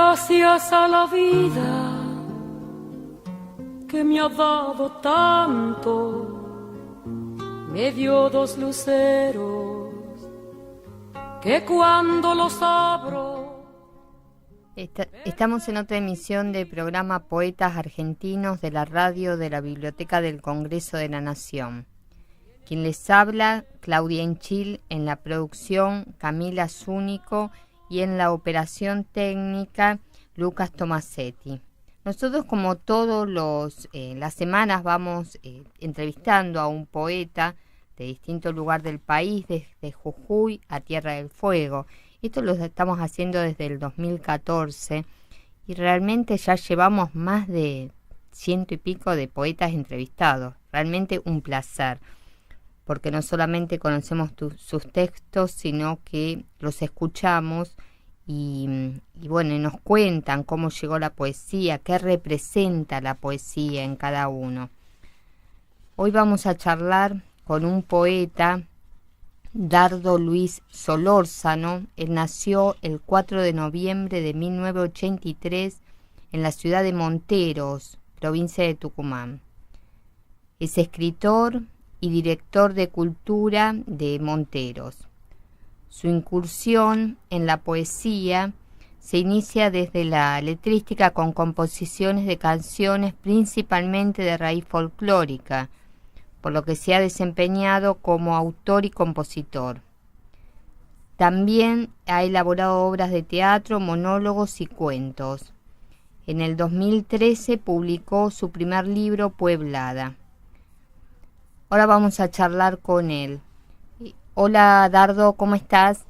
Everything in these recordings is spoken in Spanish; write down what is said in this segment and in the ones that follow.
Gracias a la vida que me ha dado tanto, me dio dos luceros que cuando los abro... Estamos en otra emisión del programa Poetas Argentinos de la radio de la Biblioteca del Congreso de la Nación. Quien les habla, Claudia Enchil, en la producción, Camila Zúñigo, y en la operación técnica, Lucas Tomasetti. Nosotros, como todos las semanas, vamos entrevistando a un poeta de distintos lugares del país, desde Jujuy a Tierra del Fuego. Esto lo estamos haciendo desde el 2014 y realmente ya llevamos más de 100 y pico de poetas entrevistados. Realmente un placer, porque no solamente conocemos sus textos, sino que los escuchamos y bueno, nos cuentan cómo llegó la poesía, qué representa la poesía en cada uno. Hoy vamos a charlar con un poeta, Dardo Luis Solórzano. Él nació el 4 de noviembre de 1983 en la ciudad de Monteros, provincia de Tucumán. Es escritor y director de cultura de Monteros. Su incursión en la poesía se inicia desde la letrística con composiciones de canciones principalmente de raíz folclórica, por lo que se ha desempeñado como autor y compositor. También ha elaborado obras de teatro, monólogos y cuentos. En el 2013 publicó su primer libro, Pueblada. Ahora vamos a charlar con él. Hola Dardo, ¿cómo estás?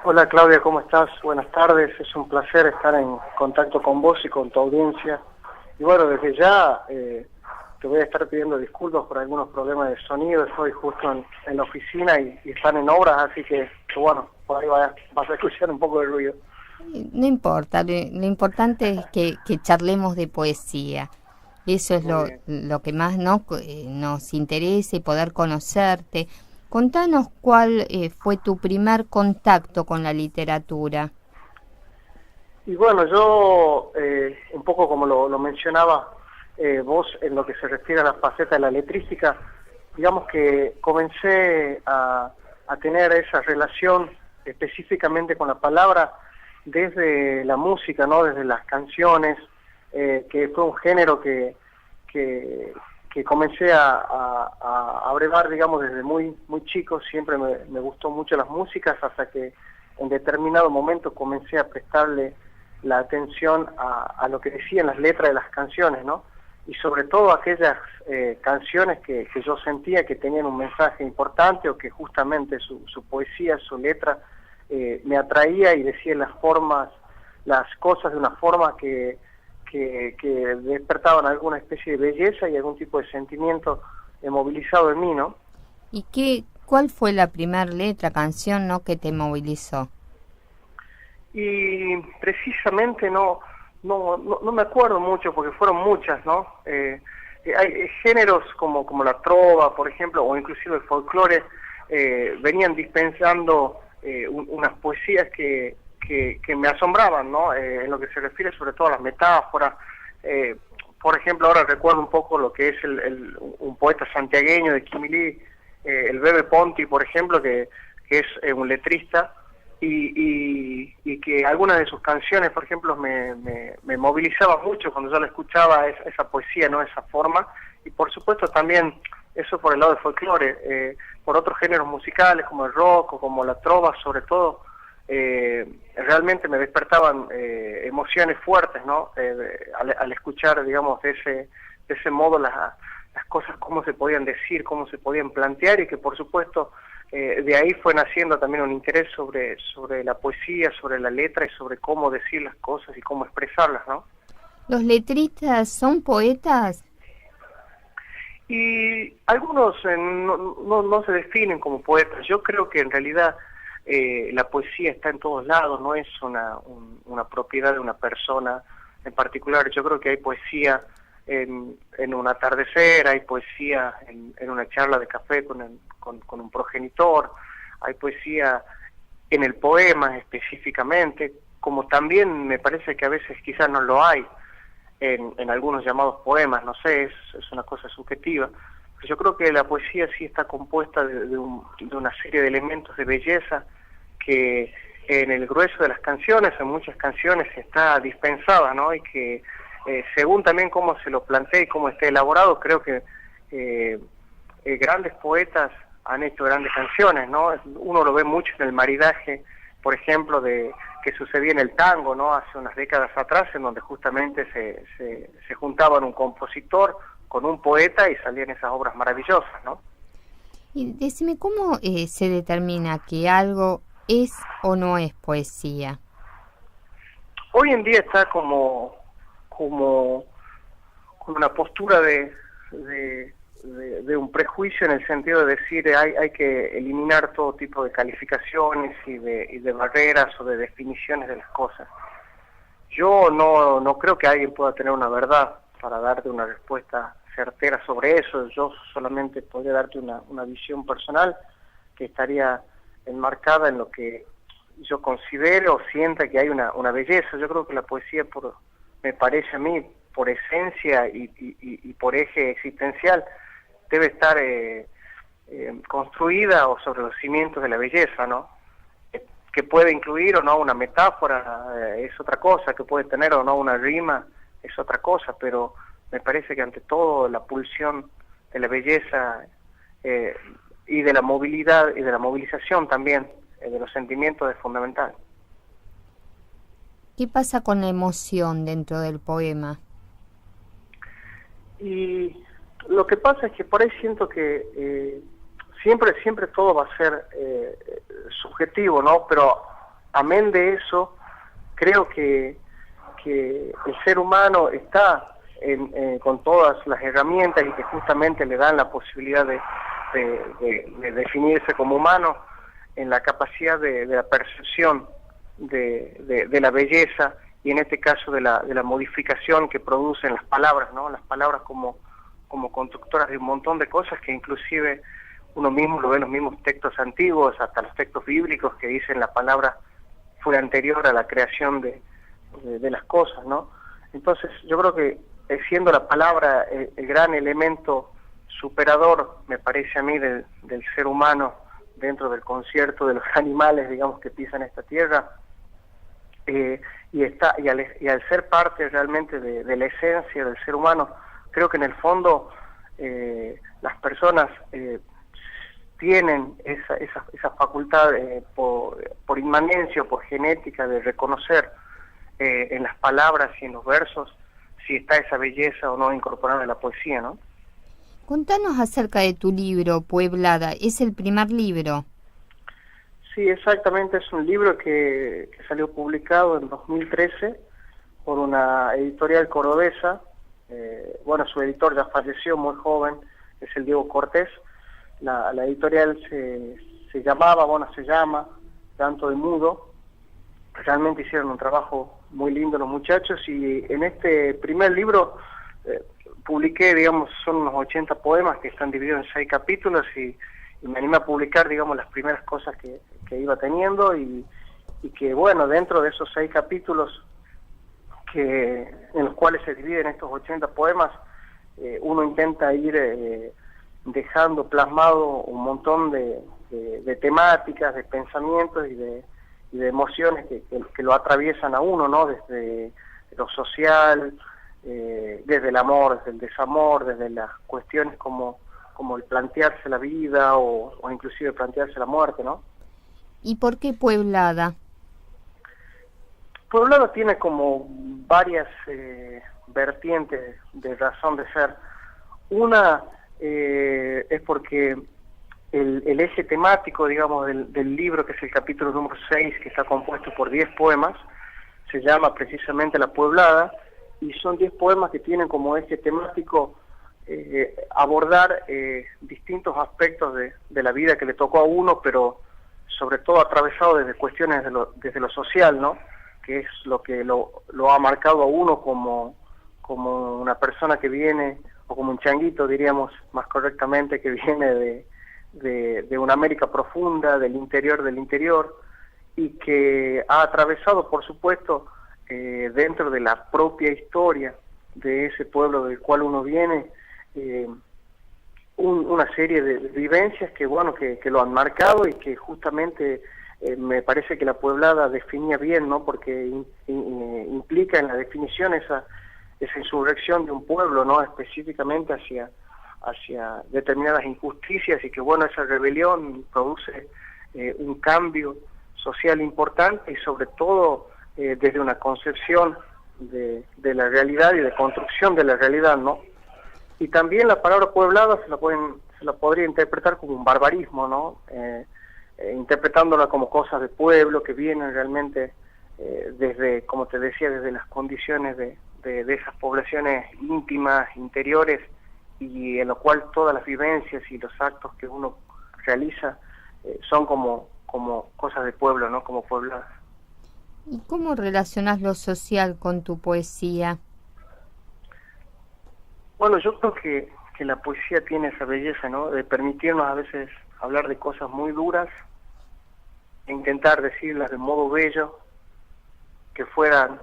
Hola Claudia, ¿cómo estás? Buenas tardes, es un placer estar en contacto con vos y con tu audiencia. Y bueno, desde ya te voy a estar pidiendo disculpas por algunos problemas de sonido. Estoy justo en la oficina y están en obras, así que bueno, por ahí vas a escuchar un poco de ruido. No importa, lo importante es que charlemos de poesía. Eso es lo que más nos interesa, y poder conocerte. Contanos cuál fue tu primer contacto con la literatura. Y bueno, yo, un poco como lo mencionaba vos, en lo que se refiere a la faceta de la letrística, digamos que comencé a tener esa relación específicamente con la palabra desde la música, ¿no? Desde las canciones, que fue un género que comencé a abrevar, digamos, desde muy chico. Siempre me gustó mucho las músicas, hasta que en determinado momento comencé a prestarle la atención a lo que decían las letras de las canciones, ¿no? Y sobre todo aquellas canciones que yo sentía que tenían un mensaje importante, o que justamente su poesía, su letra, me atraía y decía las cosas de una forma que despertaban alguna especie de belleza y algún tipo de sentimiento movilizado en mí, ¿no? ¿Y cuál fue la primera letra, canción, ¿no?, que te movilizó? Y precisamente no me acuerdo mucho, porque fueron muchas, ¿no? Hay géneros como la trova, por ejemplo, o inclusive el folclore, venían dispensando unas poesías que me asombraban, ¿no? En lo que se refiere sobre todo a las metáforas. Por ejemplo, ahora recuerdo un poco lo que es un poeta santiagueño de Quimilí, el Bebe Ponti, por ejemplo, que es un letrista, y que algunas de sus canciones, por ejemplo, me movilizaban mucho cuando yo la escuchaba, esa poesía, ¿no? Esa forma. Y por supuesto también eso por el lado del folclore, por otros géneros musicales como el rock o como la trova, sobre todo, realmente me despertaban emociones fuertes, ¿no? Al escuchar, digamos, de ese modo las cosas, cómo se podían decir, cómo se podían plantear, y que por supuesto de ahí fue naciendo también un interés sobre la poesía, sobre la letra y sobre cómo decir las cosas y cómo expresarlas, ¿no? ¿Los letristas son poetas? Y algunos no se definen como poetas. Yo creo que en realidad la poesía está en todos lados, no es una propiedad de una persona en particular. Yo creo que hay poesía en un atardecer, hay poesía en una charla de café con un progenitor, hay poesía en el poema específicamente, como también me parece que a veces quizás no lo hay en algunos llamados poemas, no sé, es una cosa subjetiva. Pero yo creo que la poesía sí está compuesta de una serie de elementos de belleza que en el grueso de las canciones, en muchas canciones está dispensada, ¿no? Y que según también cómo se lo plantea y cómo esté elaborado, creo que grandes poetas han hecho grandes canciones, ¿no? Uno lo ve mucho en el maridaje, por ejemplo, que sucedía en el tango, ¿no? Hace unas décadas atrás, en donde justamente se juntaban un compositor con un poeta y salían esas obras maravillosas, ¿no? Y decime, ¿cómo se determina que algo es o no es poesía? Hoy en día está como una postura de un prejuicio, en el sentido de decir hay que eliminar todo tipo de calificaciones y de barreras o de definiciones de las cosas. Yo no creo que alguien pueda tener una verdad para darte una respuesta certera sobre eso. Yo solamente podría darte una visión personal que estaría enmarcada en lo que yo considero o sienta que hay una belleza. Yo creo que la poesía, me parece a mí, por esencia y por eje existencial, debe estar construida o sobre los cimientos de la belleza, ¿no? Que puede incluir o no una metáfora, es otra cosa, que puede tener o no una rima, es otra cosa, pero me parece que ante todo la pulsión de la belleza y de la movilidad y de la movilización también de los sentimientos es fundamental. ¿Qué pasa con la emoción dentro del poema? Y lo que pasa es que por ahí siento que siempre todo va a ser subjetivo, ¿no? Pero amén de eso, creo que el ser humano está con todas las herramientas y que justamente le dan la posibilidad de definirse como humano en la capacidad de la percepción de la belleza, y en este caso de la modificación que producen las palabras, ¿no? Las palabras como conductoras de un montón de cosas que inclusive uno mismo lo ve en los mismos textos antiguos, hasta los textos bíblicos que dicen la palabra fue anterior a la creación de las cosas, ¿no? Entonces yo creo que siendo la palabra el gran elemento superador, me parece a mí, del ser humano dentro del concierto de los animales, digamos, que pisan esta tierra, y al ser parte realmente de la esencia del ser humano, creo que en el fondo las personas tienen esa facultad por inmanencia o por genética de reconocer en las palabras y en los versos si está esa belleza o no incorporada en la poesía, ¿no? Contanos acerca de tu libro, Pueblada. ¿Es el primer libro? Sí, exactamente, es un libro que salió publicado en 2013 por una editorial cordobesa. Bueno, su editor ya falleció, muy joven, es el Diego Cortés. La editorial se llama Canto de Mudo. Realmente hicieron un trabajo muy lindo los muchachos, y en este primer libro publiqué, digamos, son unos 80 poemas que están divididos en 6 capítulos, y me animé a publicar, digamos, las primeras cosas que iba teniendo, y que, bueno, dentro de esos 6 capítulos en los cuales se dividen estos 80 poemas, uno intenta ir dejando plasmado un montón de temáticas, de pensamientos y de emociones que lo atraviesan a uno, ¿no? Desde lo social, desde el amor, desde el desamor, desde las cuestiones como el plantearse la vida o inclusive plantearse la muerte, ¿no? ¿Y por qué Pueblada? Pueblada tiene como varias vertientes de razón de ser. Una es porque el eje temático, digamos, del libro, que es el capítulo número 6, que está compuesto por 10 poemas, se llama precisamente La Pueblada, y son 10 poemas que tienen como eje temático abordar distintos aspectos de la vida que le tocó a uno, pero sobre todo atravesado desde cuestiones desde lo social, ¿no? Que es lo que lo ha marcado a uno como una persona que viene, o como un changuito, diríamos más correctamente, que viene de una América profunda, del interior, y que ha atravesado, por supuesto, dentro de la propia historia de ese pueblo del cual uno viene, una serie de vivencias que, bueno, que lo han marcado y que justamente me parece que la Pueblada definía bien, ¿no? Porque implica en la definición esa insurrección de un pueblo, ¿no? Específicamente hacia determinadas injusticias, y que, bueno, esa rebelión produce un cambio social importante, y sobre todo desde una concepción de la realidad y de construcción de la realidad, ¿no? Y también la palabra pueblada se la podría interpretar como un barbarismo, ¿no? Interpretándola como cosas de pueblo que vienen realmente desde, como te decía, desde las condiciones de esas poblaciones íntimas, interiores, y en lo cual todas las vivencias y los actos que uno realiza son como cosas de pueblo, ¿no? Como puebladas. ¿Y cómo relacionas lo social con tu poesía? Bueno, yo creo que la poesía tiene esa belleza, ¿no? De permitirnos a veces hablar de cosas muy duras, e intentar decirlas de modo bello, que fueran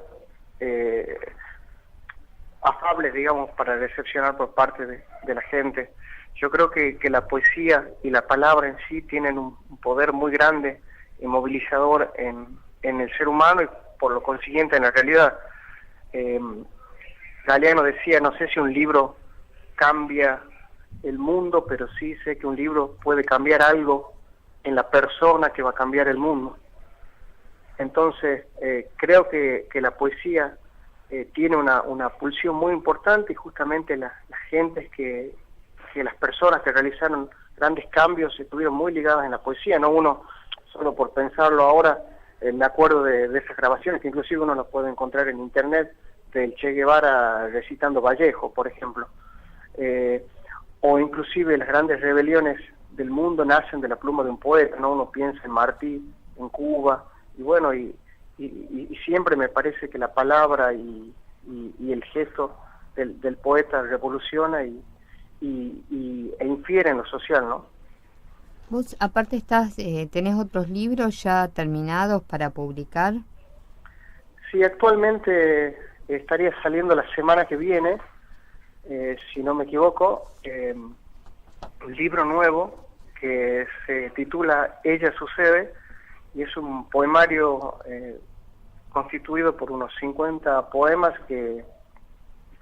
afables, digamos, para recepcionar por parte de la gente. Yo creo que la poesía y la palabra en sí tienen un poder muy grande y movilizador en el ser humano, y por lo consiguiente en la realidad. Galeano decía, no sé si un libro cambia el mundo, pero sí sé que un libro puede cambiar algo en la persona que va a cambiar el mundo. Entonces, creo que la poesía tiene una pulsión muy importante, y justamente las gentes que las personas que realizaron grandes cambios estuvieron muy ligadas en la poesía, ¿no? Uno, solo por pensarlo ahora, me acuerdo de esas grabaciones, que inclusive uno las puede encontrar en internet, del Che Guevara recitando Vallejo, por ejemplo. O inclusive las grandes rebeliones del mundo nacen de la pluma de un poeta, ¿no? Uno piensa en Martí, en Cuba, y bueno, y siempre me parece que la palabra y el gesto del poeta revoluciona e infiere en lo social, ¿no? Vos, aparte, tenés otros libros ya terminados para publicar. Sí, actualmente estaría saliendo la semana que viene, si no me equivoco, un libro nuevo que se titula Ella sucede, y es un poemario constituido por unos 50 poemas que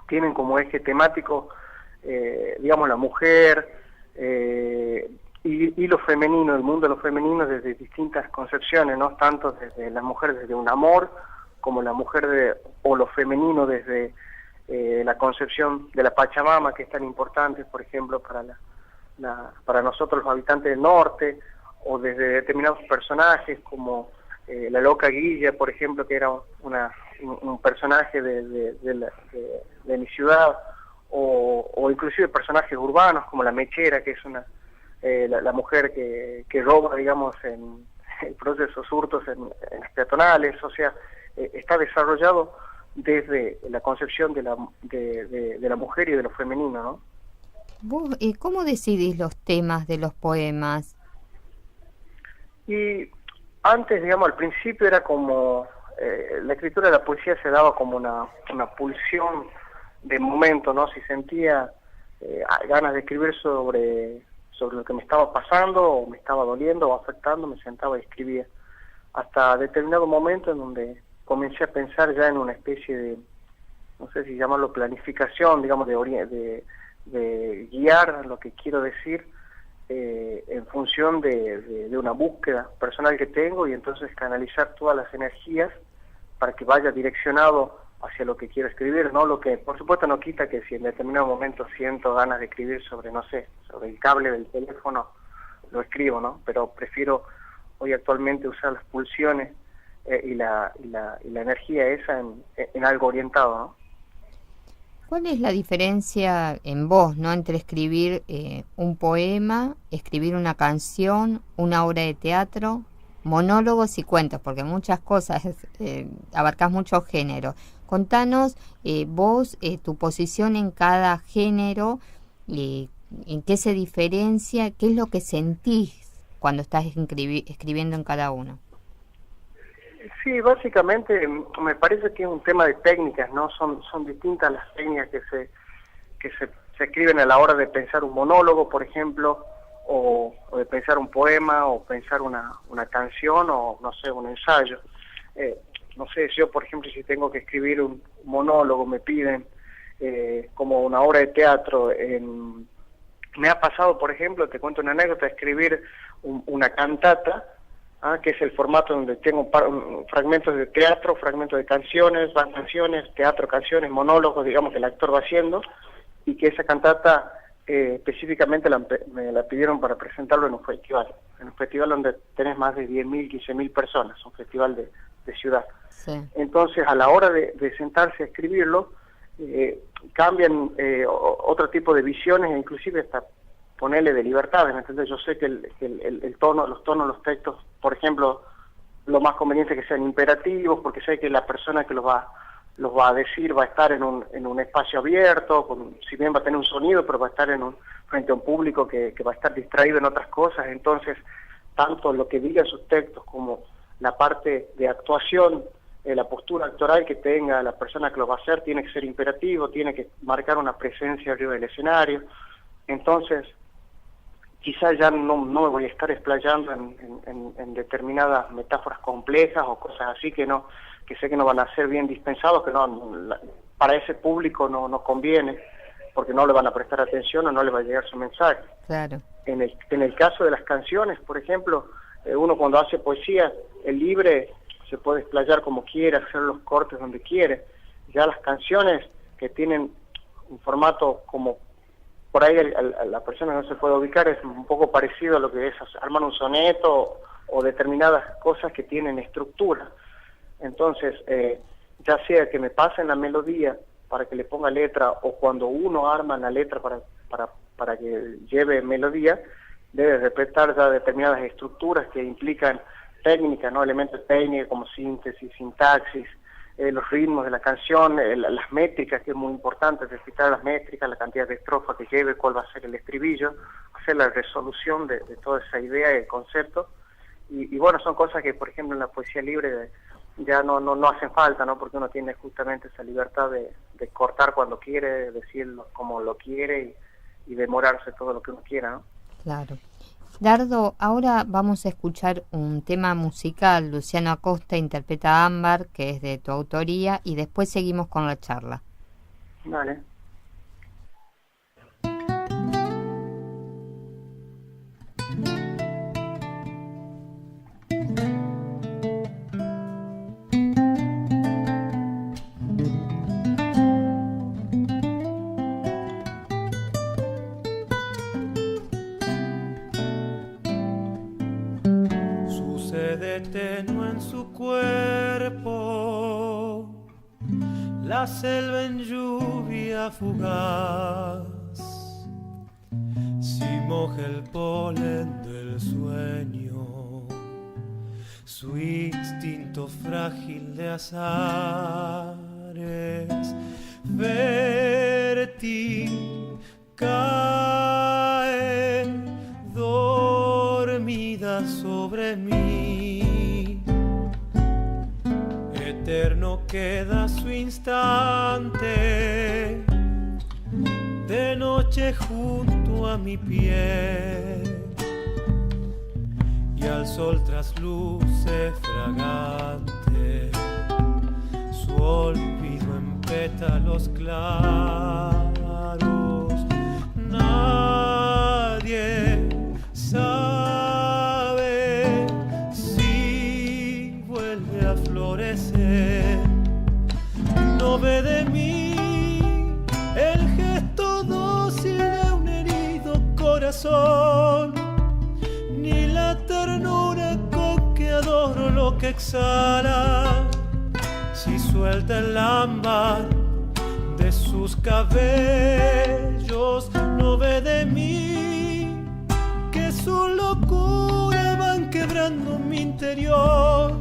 tienen como eje temático, digamos, la mujer y lo femenino, el mundo de lo femenino desde distintas concepciones, ¿no? Tanto desde la mujer desde un amor, como la mujer o lo femenino desde la concepción de la Pachamama, que es tan importante, por ejemplo, para nosotros los habitantes del norte, o desde determinados personajes como la loca Guilla, por ejemplo, que era un personaje de mi ciudad, o inclusive personajes urbanos como la Mechera, que es la mujer que roba, digamos, en el proceso hurtos en las peatonales. O sea, está desarrollado desde la concepción de la mujer y de lo femenino, ¿no? ¿Vos cómo decidís los temas de los poemas? Y antes, digamos, al principio era como la escritura de la poesía se daba como una pulsión de momento, ¿no? Si sentía ganas de escribir sobre lo que me estaba pasando, o me estaba doliendo o afectando, me sentaba y escribía. Hasta determinado momento en donde comencé a pensar ya en una especie de, no sé si llamarlo planificación, digamos, de guiar lo que quiero decir en función de una búsqueda personal que tengo, y entonces canalizar todas las energías para que vaya direccionado hacia lo que quiero escribir, ¿no? Lo que por supuesto no quita que si en determinado momento siento ganas de escribir sobre, no sé, sobre el cable del teléfono, lo escribo, ¿no? Pero prefiero hoy actualmente usar las pulsiones y la energía esa en algo orientado, ¿no? ¿Cuál es la diferencia en vos, ¿no?, entre escribir un poema, escribir una canción, una obra de teatro, monólogos y cuentos? Porque muchas cosas, abarcás muchos géneros. Contanos vos, tu posición en cada género, en qué se diferencia, qué es lo que sentís cuando estás escribiendo en cada uno. Sí, básicamente me parece que es un tema de técnicas, ¿no? Son distintas las técnicas que se escriben a la hora de pensar un monólogo, por ejemplo, o de pensar un poema, o pensar una canción, o no sé, un ensayo. No sé, yo por ejemplo, si tengo que escribir un monólogo, me piden como una obra de teatro. Me ha pasado, por ejemplo, te cuento una anécdota, escribir una cantata, que es el formato donde tengo fragmentos de teatro, fragmentos de canciones, van canciones, teatro, canciones, monólogos, digamos, que el actor va haciendo, y que esa cantata específicamente me la pidieron para presentarlo en un festival donde tenés más de 10.000, 15.000 personas, un festival de ciudad. Sí. Entonces, a la hora de sentarse a escribirlo, cambian otro tipo de visiones, e inclusive hasta ponerle de libertades, ¿entendés? Yo sé que el tono, los tonos, los textos, por ejemplo, lo más conveniente es que sean imperativos, porque sé que la persona que los va a decir va a estar en un espacio abierto, si bien va a tener un sonido, pero va a estar frente a un público que va a estar distraído en otras cosas. Entonces, tanto lo que diga sus textos como la parte de actuación, la postura actoral que tenga la persona que lo va a hacer, tiene que ser imperativo, tiene que marcar una presencia arriba del escenario. Entonces, quizás ya no me voy a estar explayando en determinadas metáforas complejas o cosas así que sé que no van a ser bien dispensados, que para ese público no conviene, porque no le van a prestar atención o no le va a llegar su mensaje. Claro. En el caso de las canciones, por ejemplo, uno cuando hace poesía, el libre se puede explayar como quiere, hacer los cortes donde quiere. Ya las canciones que tienen un formato como por ahí la persona no se puede ubicar, es un poco parecido a lo que es armar un soneto o determinadas cosas que tienen estructura. Entonces, ya sea que me pasen la melodía para que le ponga letra, o cuando uno arma la letra para que lleve melodía, debe respetar ya determinadas estructuras que implican técnica, ¿no? Elementos técnicos como síntesis, sintaxis, los ritmos de la canción, las métricas, que es muy importante, respetar las métricas, la cantidad de estrofas que lleve, cuál va a ser el estribillo, hacer la resolución de toda esa idea y el concepto. Y bueno, son cosas que, por ejemplo, en la poesía libre ya no hacen falta, ¿no? Porque uno tiene justamente esa libertad de cortar cuando quiere, decirlo como lo quiere y demorarse todo lo que uno quiera, ¿no? Claro. Dardo, ahora vamos a escuchar un tema musical. Luciano Acosta interpreta Ámbar, que es de tu autoría, y después seguimos con la charla. Vale. Tenue en su cuerpo, la selva en lluvia fugaz, si moja el polen del sueño, su instinto frágil de azares, fértil cae dormida sobre mí. Eterno queda su instante de noche junto a mi piel, y al sol trasluce fragante su olvido en pétalos claros. Nadie sabe si vuelve a florecer. No ve de mí el gesto dócil de un herido corazón, ni la ternura con que adoro lo que exhala. Si suelta el ámbar de sus cabellos, no ve de mí que su locura van quebrando mi interior,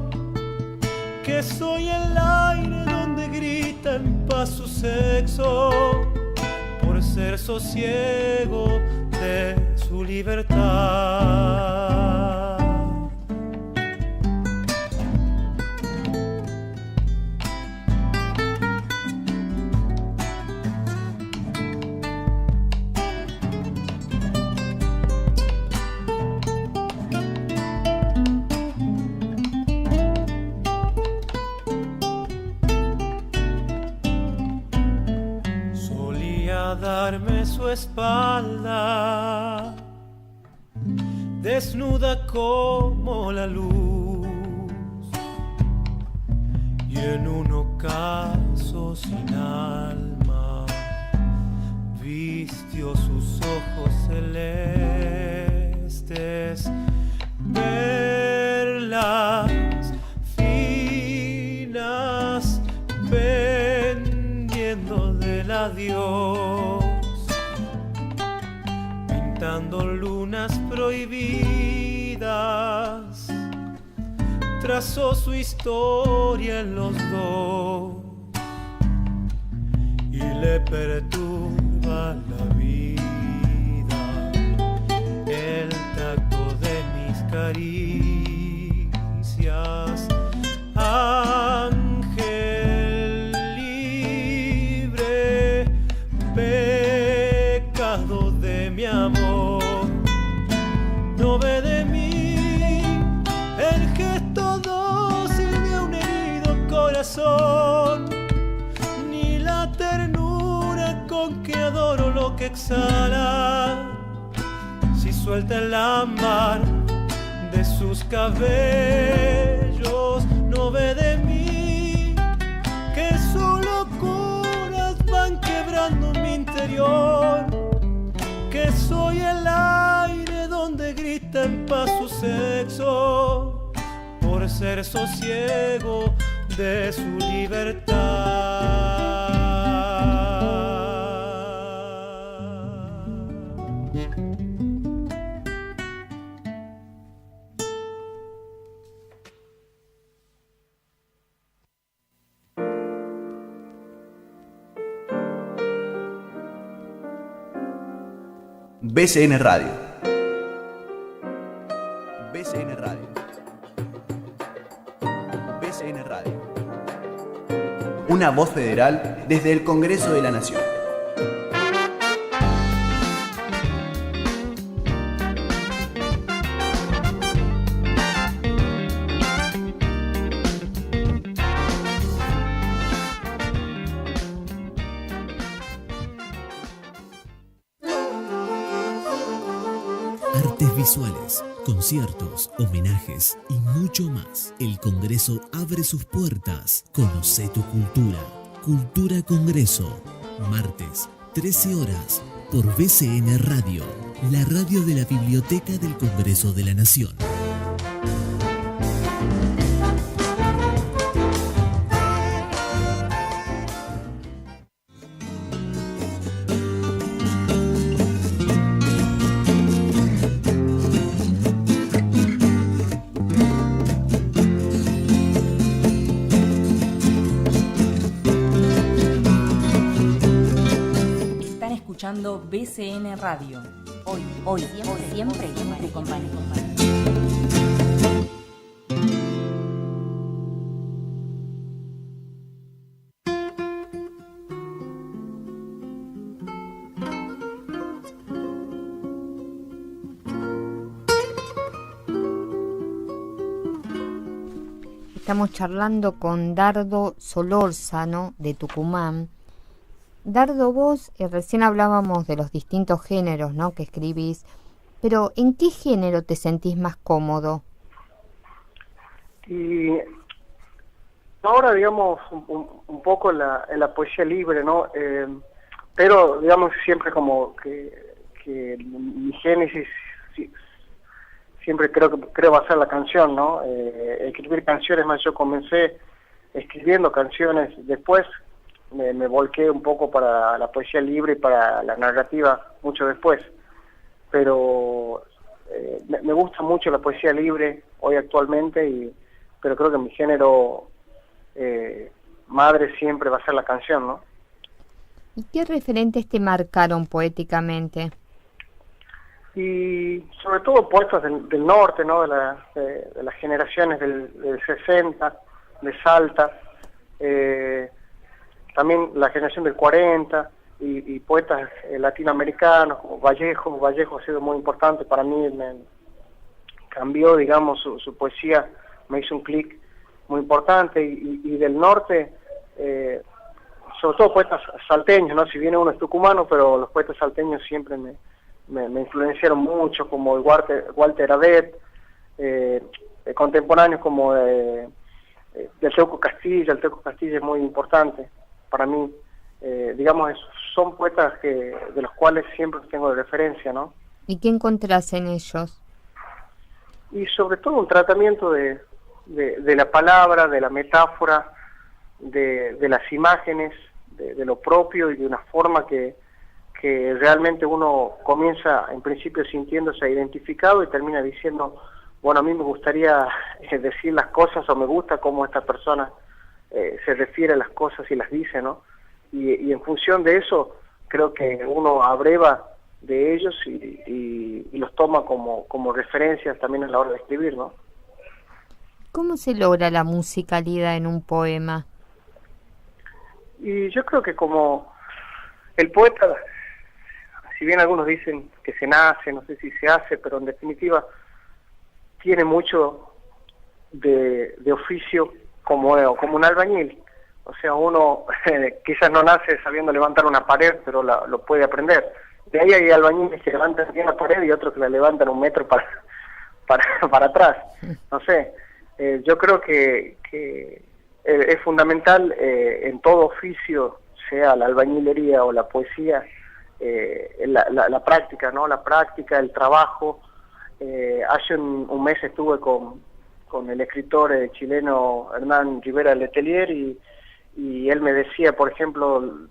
que soy el aire donde grita en paz su sexo, por ser sosiego de su libertad. a darme su espalda, desnuda como la luz, y en un ocaso sin alma vistió sus ojos celestes, perlas finas pendiendo del adiós, pintando lunas prohibidas, trazó su historia en los dos y le perturba la vida el tacto de mis caricias. Ángel libre, pecado de mi amor, no ve de mí el gesto dócil de un herido corazón, ni la ternura con que adoro lo que exhala. Si suelta el ámbar de sus cabellos, no ve de mí que sus locuras van quebrando mi interior, que soy el aire donde grita en paz su sexo, por ser sosiego de su libertad. BCN Radio. BCN Radio. BCN Radio. Una voz federal desde el Congreso de la Nación. Artes visuales, conciertos, homenajes y mucho más. El Congreso abre sus puertas. Conoce tu cultura. Cultura Congreso. Martes, 13 horas, por BCN Radio, la radio de la Biblioteca del Congreso de la Nación. BCN Radio. Hoy, siempre te acompaña. Estamos charlando con Dardo Solórzano de Tucumán. Dardo, vos recién hablábamos de los distintos géneros, ¿no?, que escribís, pero ¿en qué género te sentís más cómodo? Y ahora, digamos, un poco en la poesía libre, ¿no? Pero, digamos, siempre como que mi génesis siempre creo va a ser la canción, ¿no? Escribir canciones, más yo comencé escribiendo canciones, después me volqué un poco para la poesía libre y para la narrativa mucho después, pero me gusta mucho la poesía libre hoy actualmente, pero creo que mi género madre siempre va a ser la canción, ¿no? ¿Y qué referentes te marcaron poéticamente? Y sobre todo poetas del norte, ¿no? De las generaciones del 60, de Salta, también la generación del 40 y poetas latinoamericanos como Vallejo. Vallejo ha sido muy importante para mí, me cambió, digamos, su poesía, me hizo un clic muy importante. Y del norte, sobre todo poetas salteños, ¿no? Si bien uno es tucumano, pero los poetas salteños siempre me influenciaron mucho, como el Walter Adet, contemporáneos como del Teuco Castilla. El Teuco Castilla es muy importante para mí. Digamos, son poetas de los cuales siempre tengo de referencia, ¿no? ¿Y qué encontrás en ellos? Y sobre todo un tratamiento de la palabra, de la metáfora, de las imágenes, de lo propio, y de una forma que realmente uno comienza en principio sintiéndose identificado y termina diciendo, bueno, a mí me gustaría decir las cosas, o me gusta cómo esta persona se refiere a las cosas y las dice, ¿no? Y en función de eso creo que uno abreva de ellos y los toma como referencias también a la hora de escribir, ¿no? ¿Cómo se logra la musicalidad en un poema? Y yo creo que como el poeta, si bien algunos dicen que se nace, no sé si se hace, pero en definitiva tiene mucho de oficio como un albañil. O sea, uno quizás no nace sabiendo levantar una pared, pero lo puede aprender. De ahí hay albañiles que levantan bien la pared y otros que la levantan 1 metro para atrás. No sé, yo creo que es fundamental en todo oficio, sea la albañilería o la poesía, la práctica, ¿no? La práctica, el trabajo. Hace un mes estuve con el escritor chileno Hernán Rivera Letelier y él me decía, por ejemplo,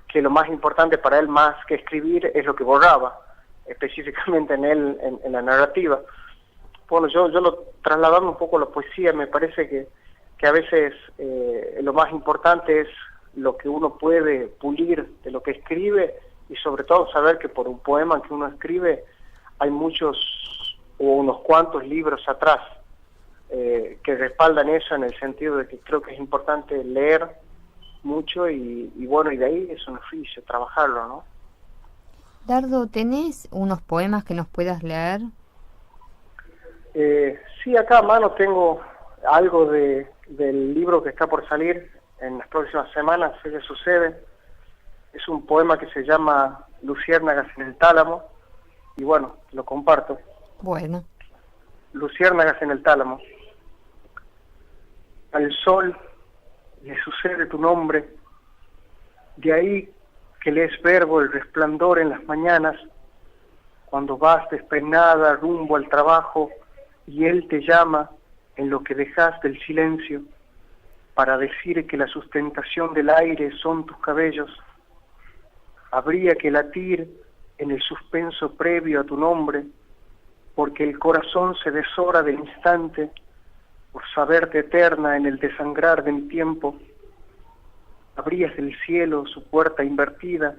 que lo más importante para él, más que escribir, es lo que borraba, específicamente en la narrativa. Bueno, yo lo trasladando un poco a la poesía, me parece que a veces lo más importante es lo que uno puede pulir de lo que escribe, y sobre todo saber que por un poema que uno escribe hay muchos o unos cuantos libros atrás que respaldan eso, en el sentido de que creo que es importante leer mucho y bueno, y de ahí es un oficio, trabajarlo, ¿no? Dardo, ¿tenés unos poemas que nos puedas leer? Sí, acá a mano tengo algo del libro que está por salir en las próximas semanas, sé que sucede. Es un poema que se llama Luciérnagas en el tálamo, y bueno, lo comparto. Bueno. Luciérnagas en el tálamo. Al sol le sucede tu nombre, de ahí que le es verbo el resplandor en las mañanas, cuando vas despeinada rumbo al trabajo y él te llama en lo que dejaste el silencio, para decir que la sustentación del aire son tus cabellos. Habría que latir en el suspenso previo a tu nombre, porque el corazón se deshora del instante, por saberte eterna en el desangrar de mi tiempo. Abrías del cielo su puerta invertida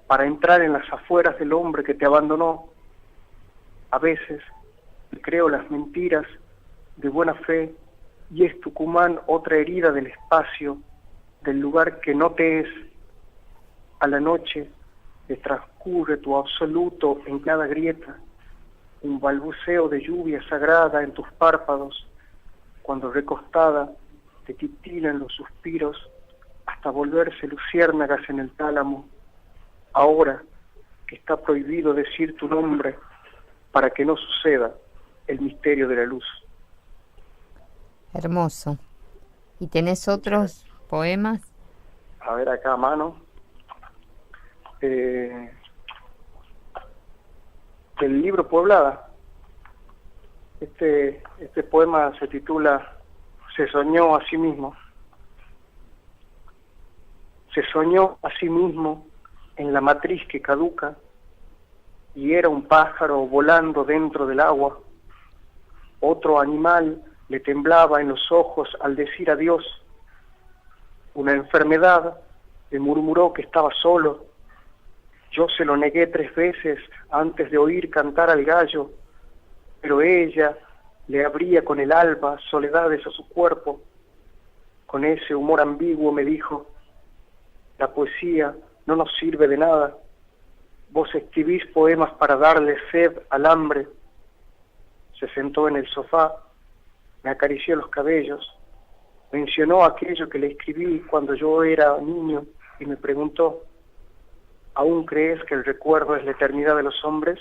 para entrar en las afueras del hombre que te abandonó. A veces creo las mentiras de buena fe, y es Tucumán otra herida del espacio, del lugar que no te es. A la noche te transcurre tu absoluto en cada grieta, un balbuceo de lluvia sagrada en tus párpados, cuando recostada te titilan los suspiros hasta volverse luciérnagas en el tálamo. Ahora que está prohibido decir tu nombre para que no suceda el misterio de la luz. Hermoso. ¿Y tenés otros poemas? A ver acá a mano. Del libro Pueblada. Este poema se titula Se soñó a sí mismo. Se soñó a sí mismo en la matriz que caduca, y era un pájaro volando dentro del agua. Otro animal le temblaba en los ojos al decir adiós. Una enfermedad le murmuró que estaba solo. Yo se lo negué 3 veces antes de oír cantar al gallo, pero ella le abría con el alba soledades a su cuerpo. Con ese humor ambiguo me dijo: la poesía no nos sirve de nada. Vos escribís poemas para darle sed al hambre. Se sentó en el sofá, me acarició los cabellos, mencionó aquello que le escribí cuando yo era niño, y me preguntó: ¿aún crees que el recuerdo es la eternidad de los hombres?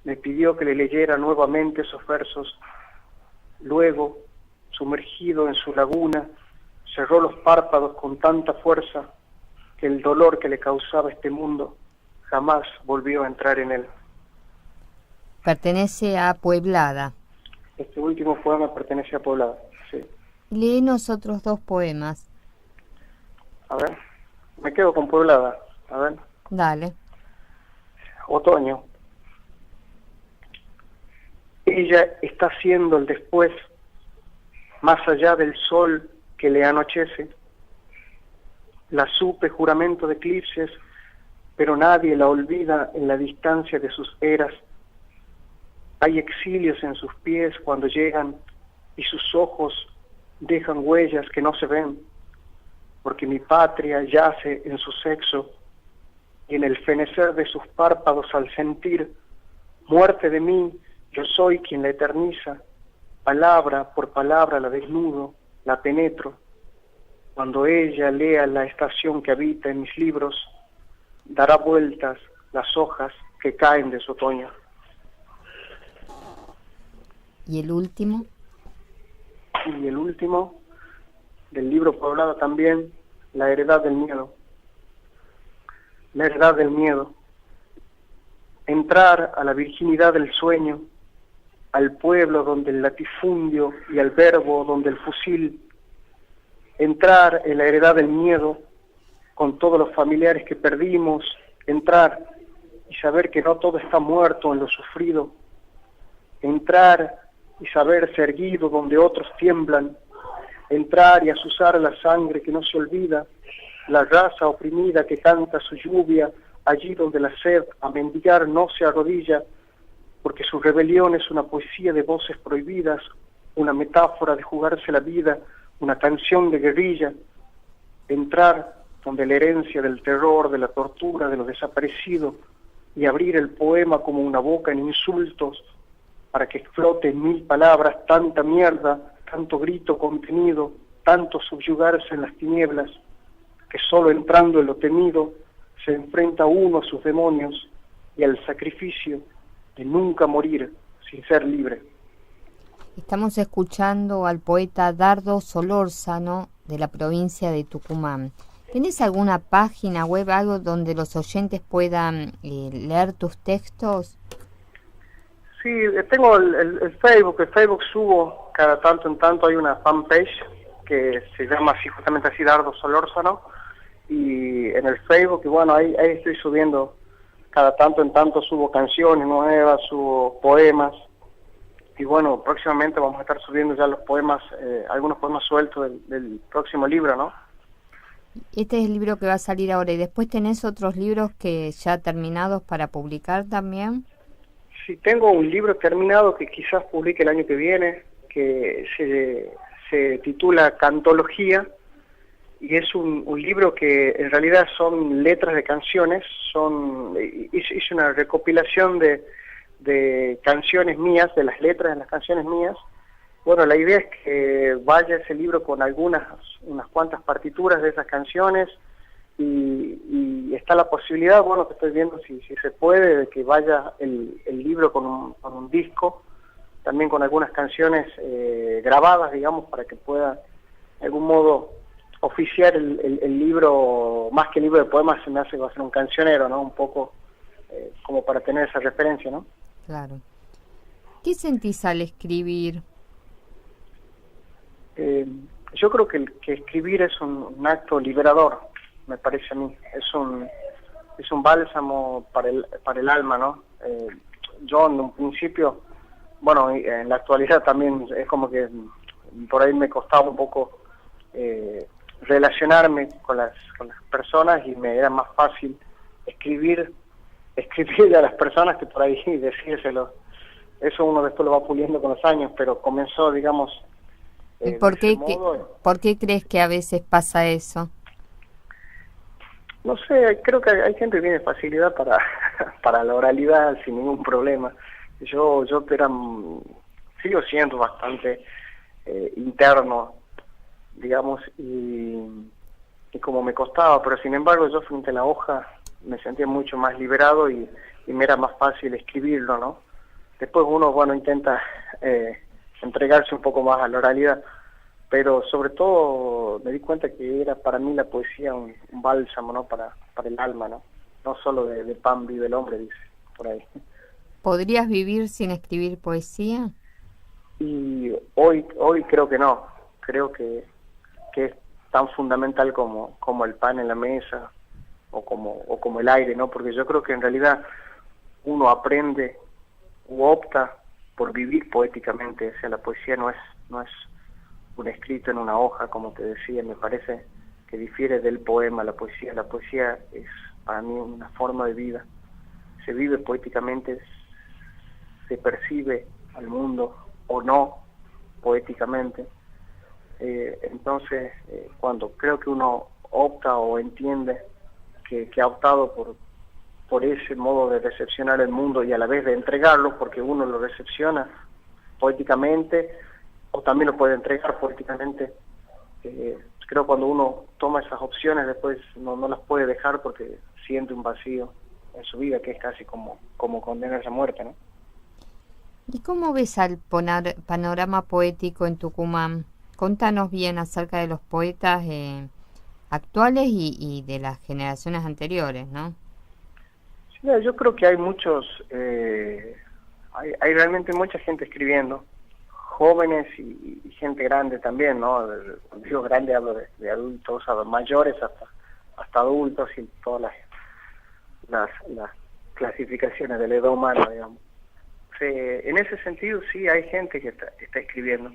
Me pidió que le leyera nuevamente esos versos. Luego, sumergido en su laguna, cerró los párpados con tanta fuerza que el dolor que le causaba este mundo jamás volvió a entrar en él. Pertenece a Pueblada. Este último poema pertenece a Pueblada, sí. Léenos otros 2 poemas. A ver, me quedo con Pueblada. A ver. Dale. Otoño. Ella está haciendo el después, más allá del sol que le anochece. La supe juramento de eclipses, pero nadie la olvida en la distancia de sus eras. Hay exilios en sus pies cuando llegan y sus ojos dejan huellas que no se ven, porque mi patria yace en su sexo y en el fenecer de sus párpados al sentir muerte de mí, yo soy quien la eterniza, palabra por palabra la desnudo, la penetro. Cuando ella lea la estación que habita en mis libros, dará vueltas las hojas que caen de su otoño. ¿Y el último? Y el último, del libro Pueblada también, La heredad del miedo. La heredad del miedo. Entrar a la virginidad del sueño, al pueblo donde el latifundio y al verbo donde el fusil. Entrar en la heredad del miedo, con todos los familiares que perdimos. Entrar y saber que no todo está muerto en lo sufrido. Entrar y saberse erguido donde otros tiemblan. Entrar y azuzar la sangre que no se olvida, la raza oprimida que canta su lluvia, allí donde la sed a mendigar no se arrodilla, porque su rebelión es una poesía de voces prohibidas, una metáfora de jugarse la vida, una canción de guerrilla. Entrar donde la herencia del terror, de la tortura, de lo desaparecido, y abrir el poema como una boca en insultos, para que explote en 1000 palabras tanta mierda, tanto grito contenido, tanto subyugarse en las tinieblas, que solo entrando en lo temido se enfrenta uno a sus demonios y al sacrificio de nunca morir sin ser libre. Estamos escuchando al poeta Dardo Solórzano de la provincia de Tucumán. ¿Tenés alguna página web, algo donde los oyentes puedan leer tus textos? Sí, tengo el Facebook. El Facebook subo cada tanto en tanto, hay una fanpage que se llama así, justamente así, Dardo Solórzano, y en el Facebook, y bueno, ahí estoy subiendo cada tanto en tanto, subo canciones nuevas, subo poemas, y bueno, próximamente vamos a estar subiendo ya los poemas, algunos poemas sueltos del próximo libro, ¿no? Este es el libro que va a salir ahora, y después tenés otros libros que ya terminados para publicar también. Sí, tengo un libro terminado que quizás publique el año que viene, que se titula Cantología, y es un libro que en realidad son letras de canciones, hice una recopilación de canciones mías, de las letras de las canciones mías. Bueno, la idea es que vaya ese libro con unas cuantas partituras de esas canciones, y está la posibilidad, bueno, que estoy viendo si se puede, de que vaya el libro con un disco, también con algunas canciones grabadas, digamos, para que pueda de algún modo oficiar el libro, más que libro de poemas, se me hace que va a ser un cancionero, ¿no? Un poco como para tener esa referencia, ¿no? Claro. ¿Qué sentís al escribir? Yo creo que escribir es un acto liberador, me parece a mí. Es un bálsamo para el alma, ¿no? Yo en un principio, bueno, en la actualidad también es como que por ahí me costaba un poco relacionarme con las personas, y me era más fácil escribirle a las personas que por ahí decírselo. Eso uno después lo va puliendo con los años, pero comenzó, digamos... ¿Y por qué crees que a veces pasa eso? No sé, creo que hay gente que tiene facilidad para la oralidad sin ningún problema. Yo sigo siendo bastante interno, digamos, y como me costaba, pero sin embargo yo frente a la hoja me sentía mucho más liberado y me era más fácil escribirlo, ¿no? Después uno, bueno, intenta entregarse un poco más a la oralidad, pero sobre todo me di cuenta que era para mí la poesía un bálsamo, ¿no? Para el alma, ¿no? No solo de pan vive el hombre, dice por ahí. ¿Podrías vivir sin escribir poesía? Y hoy creo que no, creo que es tan fundamental como el pan en la mesa o como el aire, ¿no? Porque yo creo que en realidad uno aprende u opta por vivir poéticamente. O sea, la poesía no es un escrito en una hoja, como te decía. Me parece que difiere del poema. La poesía es para mí una forma de vida. Se vive poéticamente, se percibe al mundo o no poéticamente. Entonces, cuando creo que uno opta o entiende que ha optado por ese modo de recepcionar el mundo y a la vez de entregarlo, porque uno lo recepciona poéticamente o también lo puede entregar poéticamente, creo que cuando uno toma esas opciones después no las puede dejar porque siente un vacío en su vida que es casi como condenarse a muerte, ¿no? ¿Y cómo ves al panorama poético en Tucumán? Contanos bien acerca de los poetas actuales y de las generaciones anteriores, ¿no? Sí, yo creo que hay muchos, hay realmente mucha gente escribiendo, jóvenes y gente grande también, ¿no? Digo grande, hablo de adultos, mayores hasta adultos y todas las clasificaciones de la edad humana, digamos. En ese sentido sí hay gente que está escribiendo.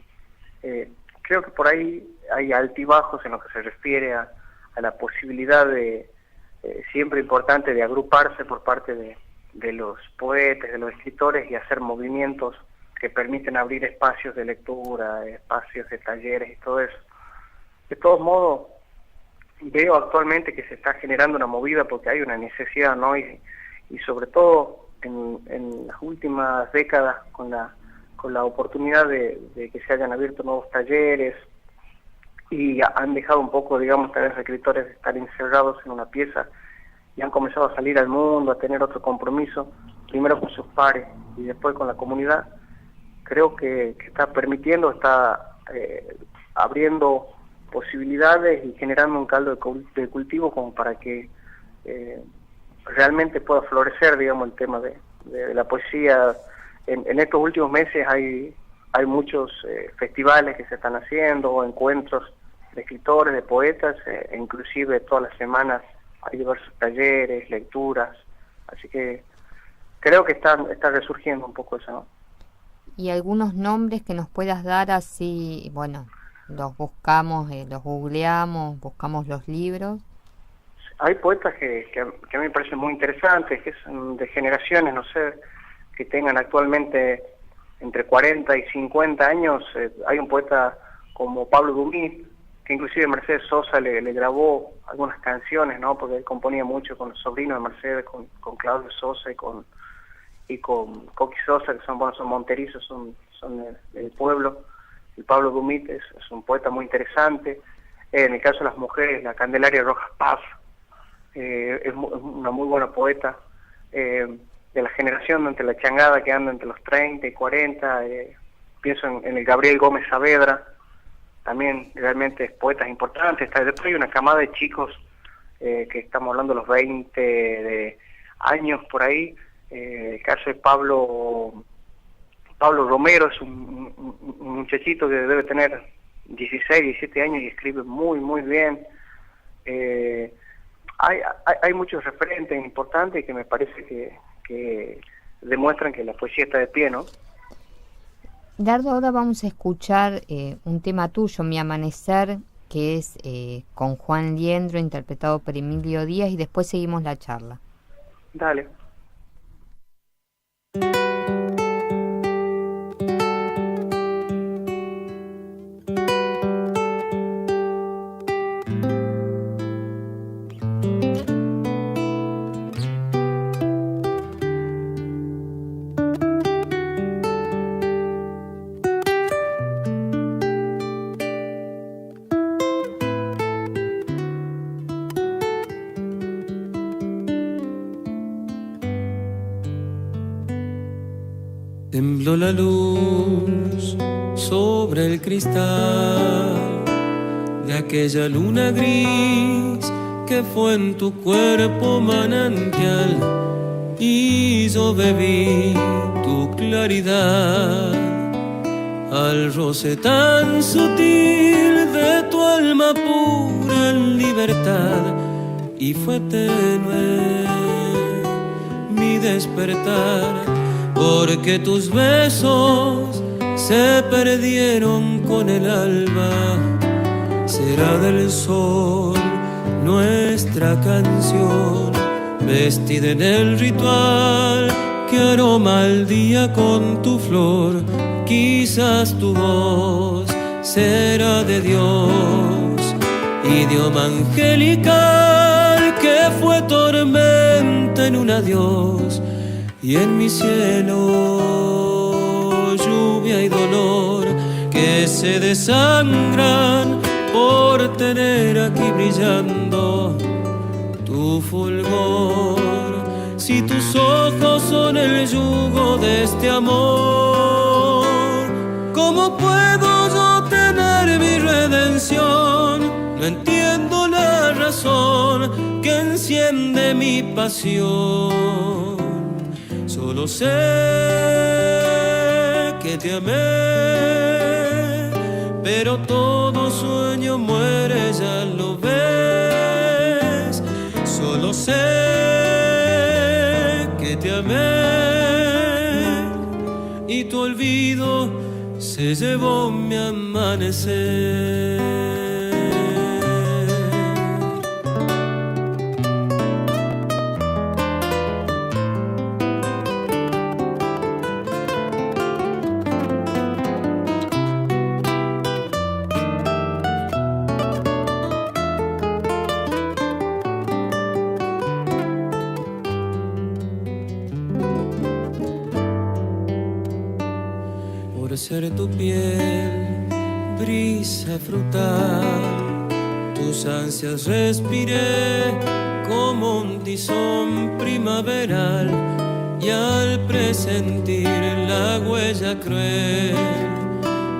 Creo que por ahí hay altibajos en lo que se refiere a la posibilidad de siempre importante de agruparse por parte de los poetas, de los escritores y hacer movimientos que permiten abrir espacios de lectura, espacios de talleres y todo eso. De todos modos, veo actualmente que se está generando una movida porque hay una necesidad, ¿no? Y sobre todo en las últimas décadas con la oportunidad de que se hayan abierto nuevos talleres y han dejado un poco, digamos, tal vez escritores de estar encerrados en una pieza y han comenzado a salir al mundo, a tener otro compromiso, primero con sus pares y después con la comunidad. Creo que está permitiendo, está abriendo posibilidades y generando un caldo de cultivo como para que realmente pueda florecer, digamos, el tema de la poesía. En estos últimos meses hay muchos festivales que se están haciendo, o encuentros de escritores, de poetas, e inclusive todas las semanas hay diversos talleres, lecturas, así que creo que está resurgiendo un poco eso, ¿no? ¿Y algunos nombres que nos puedas dar así, bueno, los buscamos, los googleamos, buscamos los libros? Hay poetas que a mí me parecen muy interesantes, que son de generaciones, no sé, que tengan actualmente entre 40 y 50 años. Hay un poeta como Pablo Dumit, que inclusive Mercedes Sosa le grabó algunas canciones, ¿no? Porque él componía mucho con los sobrinos de Mercedes, con Claudio Sosa y con Coqui Sosa, que son monterizos, son del pueblo. Y Pablo Dumit es un poeta muy interesante. En el caso de las mujeres, la Candelaria Rojas Paz, es una muy buena poeta, de la generación entre la changada que anda entre los 30 y 40, pienso en el Gabriel Gómez Saavedra, también realmente poetas importantes. Después hay una camada de chicos que estamos hablando de los 20 de años por ahí. El caso de Pablo Romero es un muchachito que debe tener 16, 17 años y escribe muy, muy bien. Hay muchos referentes importantes que me parece que demuestran que la poesía está de pie, ¿no? Dardo, ahora vamos a escuchar un tema tuyo, Mi Amanecer, que es con Juan Liendro, interpretado por Emilio Díaz, y después seguimos la charla. Dale. Tildo la luz sobre el cristal de aquella luna gris que fue en tu cuerpo manantial, y yo bebí tu claridad al roce tan sutil de tu alma pura en libertad, y fue tenue mi despertar, porque tus besos se perdieron con el alba. Será del sol nuestra canción, vestida en el ritual que aroma al día con tu flor. Quizás tu voz será de Dios, idioma angelical que fue tormenta en un adiós, y en mi cielo lluvia y dolor que se desangran por tener aquí brillando tu fulgor. Si tus ojos son el yugo de este amor, ¿cómo puedo yo tener mi redención? No entiendo la razón que enciende mi pasión. Solo sé que te amé, pero todo sueño muere, ya lo ves. Solo sé que te amé y tu olvido se llevó mi amanecer. Ser tu piel, brisa frutal, tus ansias respiré como un tizón primaveral, y al presentir la huella cruel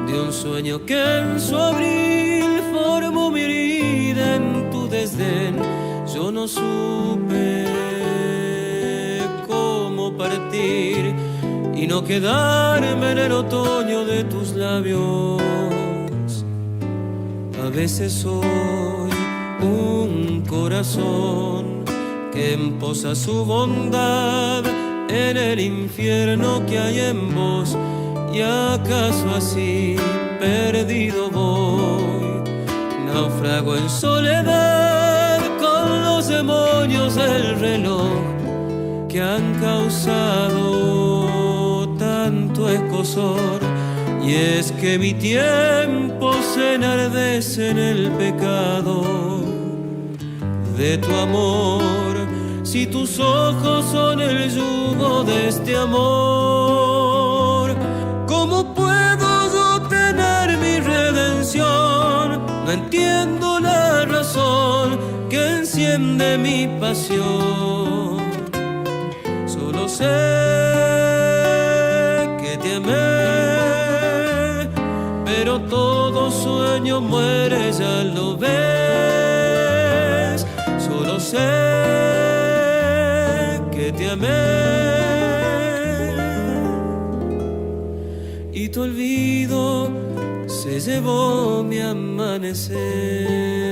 de un sueño que en su abril formó mi herida en tu desdén, yo no supe cómo partir y no quedarme en el otoño de tus labios. A veces soy un corazón que emposa su bondad en el infierno que hay en vos, y acaso así perdido voy, naufrago en soledad con los demonios del reloj que han causado tanto escozor. Y es que mi tiempo se enardece en el pecado de tu amor. Si tus ojos son el yugo de este amor, ¿cómo puedo yo tener mi redención? No entiendo la razón que enciende mi pasión. Solo sé te amé, pero todo sueño muere, ya lo ves. Solo sé que te amé y tu olvido se llevó mi amanecer.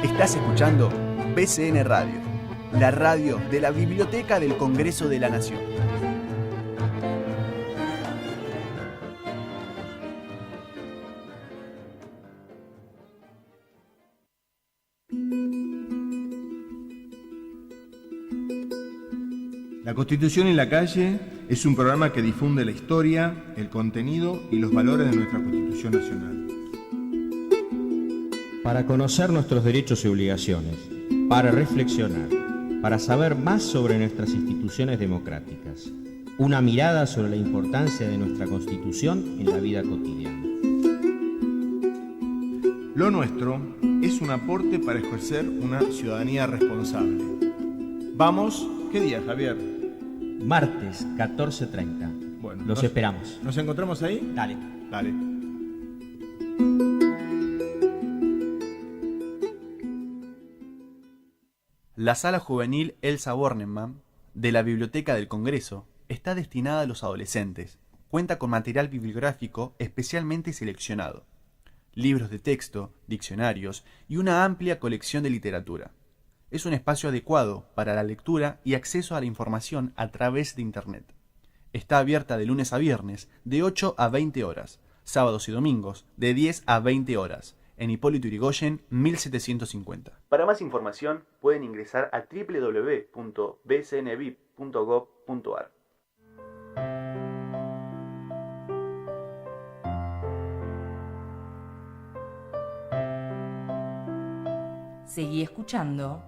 Estás escuchando BCN Radio, la radio de la Biblioteca del Congreso de la Nación. La Constitución en la calle es un programa que difunde la historia, el contenido y los valores de nuestra Constitución Nacional. para conocer nuestros derechos y obligaciones, para reflexionar, para saber más sobre nuestras instituciones democráticas. Una mirada sobre la importancia de nuestra Constitución en la vida cotidiana. Lo nuestro es un aporte para ejercer una ciudadanía responsable. Vamos, ¿qué día, Javier? Martes, 14:30. Bueno, los esperamos. ¿Nos encontramos ahí? Dale. Dale. La Sala Juvenil Elsa Bornemann de la Biblioteca del Congreso está destinada a los adolescentes. Cuenta con material bibliográfico especialmente seleccionado, libros de texto, diccionarios y una amplia colección de literatura. Es un espacio adecuado para la lectura y acceso a la información a través de Internet. Está abierta de lunes a viernes de 8 a 20 horas, sábados y domingos de 10 a 20 horas, en Hipólito Yrigoyen 1750. Para más información pueden ingresar a www.bcnvip.gov.ar. Seguí escuchando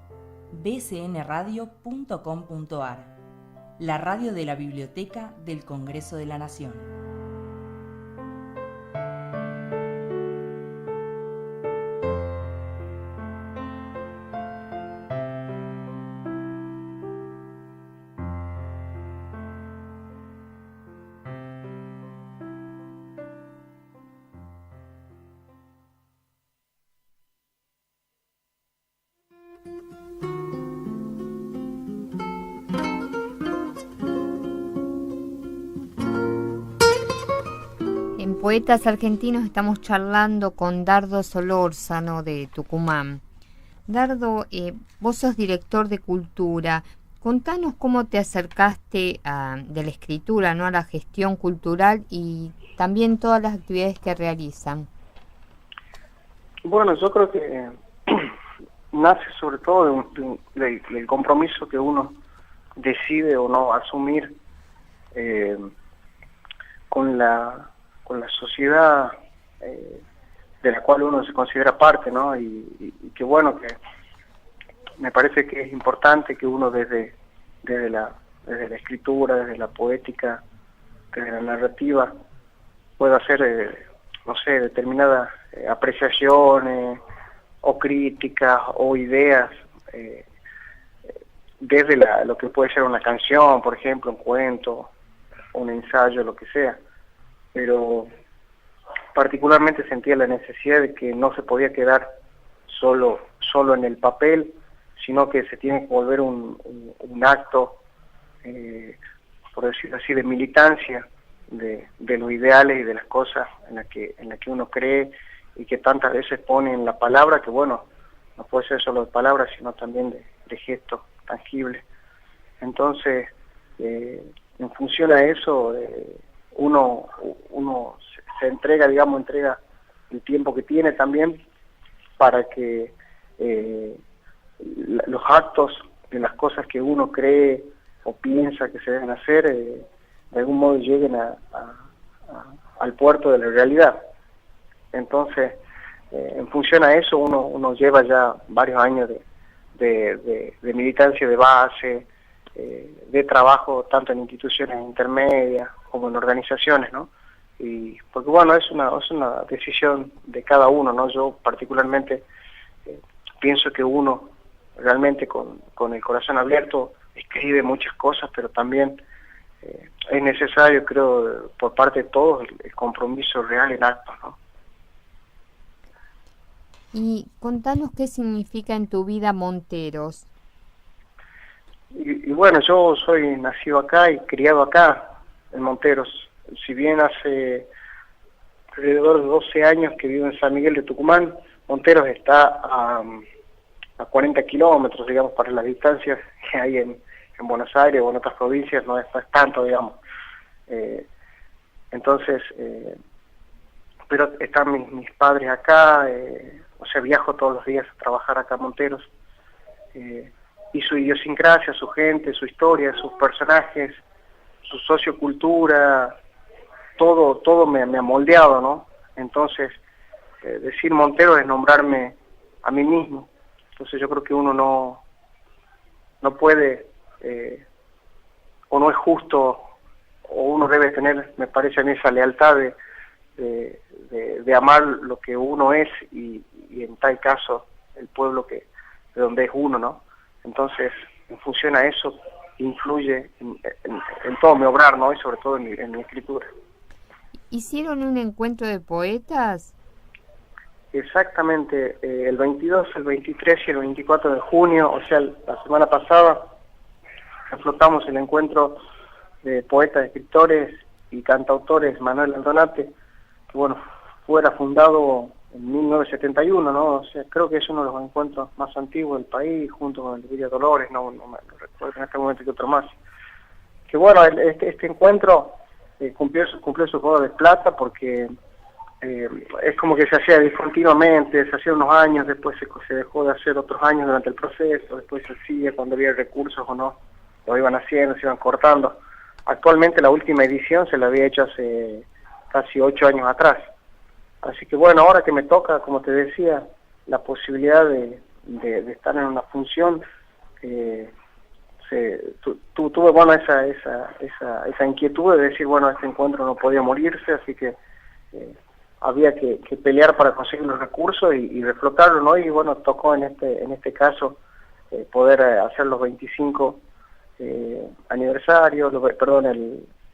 bcnradio.com.ar, la radio de la Biblioteca del Congreso de la Nación. En Poetas Argentinos estamos charlando con Dardo Solórzano de Tucumán. Dardo, vos sos director de cultura. Contanos cómo te acercaste de la escritura, ¿no?, a la gestión cultural y también todas las actividades que realizan. Bueno, yo creo que nace sobre todo del compromiso que uno decide o no asumir con la sociedad de la cual uno se considera parte, ¿no? Y que bueno, que me parece que es importante que uno desde la escritura, desde la poética, desde la narrativa, pueda hacer, no sé, determinadas apreciaciones o críticas o ideas desde lo que puede ser una canción, por ejemplo, un cuento, un ensayo, lo que sea. Pero particularmente sentía la necesidad de que no se podía quedar solo en el papel, sino que se tiene que volver un acto, por decirlo así, de militancia de los ideales y de las cosas en la que uno cree y que tantas veces pone en la palabra, que bueno, no puede ser solo de palabras, sino también de gestos tangibles. Entonces, en función a eso, uno se entrega, digamos, entrega el tiempo que tiene también para que los actos de las cosas que uno cree o piensa que se deben hacer, de algún modo lleguen al puerto de la realidad. Entonces, en función a eso, uno lleva ya varios años de militancia de base, de trabajo tanto en instituciones intermedias como en organizaciones, ¿no? Y porque bueno, es una decisión de cada uno, ¿no? Yo particularmente pienso que uno realmente con el corazón abierto escribe muchas cosas, pero también es necesario, creo, por parte de todos, el compromiso real en actos, ¿no? Y contanos qué significa en tu vida Monteros. Y bueno, yo soy nacido acá y criado acá, en Monteros. Si bien hace alrededor de 12 años que vivo en San Miguel de Tucumán, Monteros está a 40 kilómetros, digamos, para las distancias que hay en Buenos Aires o en otras provincias, no es tanto, digamos. Entonces, pero están mis padres acá, o sea, viajo todos los días a trabajar acá a Monteros. Y su idiosincrasia, su gente, su historia, sus personajes, su sociocultura, todo me ha moldeado, ¿no? Entonces, decir Monteros es nombrarme a mí mismo. Entonces yo creo que uno no puede, o no es justo, o uno debe tener, me parece a mí, esa lealtad de amar lo que uno es y en tal caso el pueblo de donde es uno, ¿no? Entonces, en función a eso, influye en todo mi obrar, ¿no? Y sobre todo en mi escritura. ¿Hicieron un encuentro de poetas? Exactamente, el 22, el 23 y el 24 de junio, o sea, la semana pasada, reflotamos el encuentro de poetas, escritores y cantautores Manuel Aldonate, que bueno, fuera fundado en 1971, ¿no? O sea, creo que es uno de los encuentros más antiguos del país, junto con el de Villa Dolores, no me recuerdo en este momento que otro más. Que bueno, este encuentro cumplió su juego de plata porque es como que se hacía discontinuamente, se hacía unos años, después se dejó de hacer otros años durante el proceso, después se hacía cuando había recursos o no, lo iban haciendo, se iban cortando. Actualmente la última edición se la había hecho hace casi 8 años atrás. Así que bueno, ahora que me toca, como te decía, la posibilidad de estar en una función, tuve bueno esa inquietud de decir, bueno, este encuentro no podía morirse, así que había que pelear para conseguir los recursos y reflotarlo, ¿no? Y bueno, tocó en este caso poder hacer los 25 aniversarios,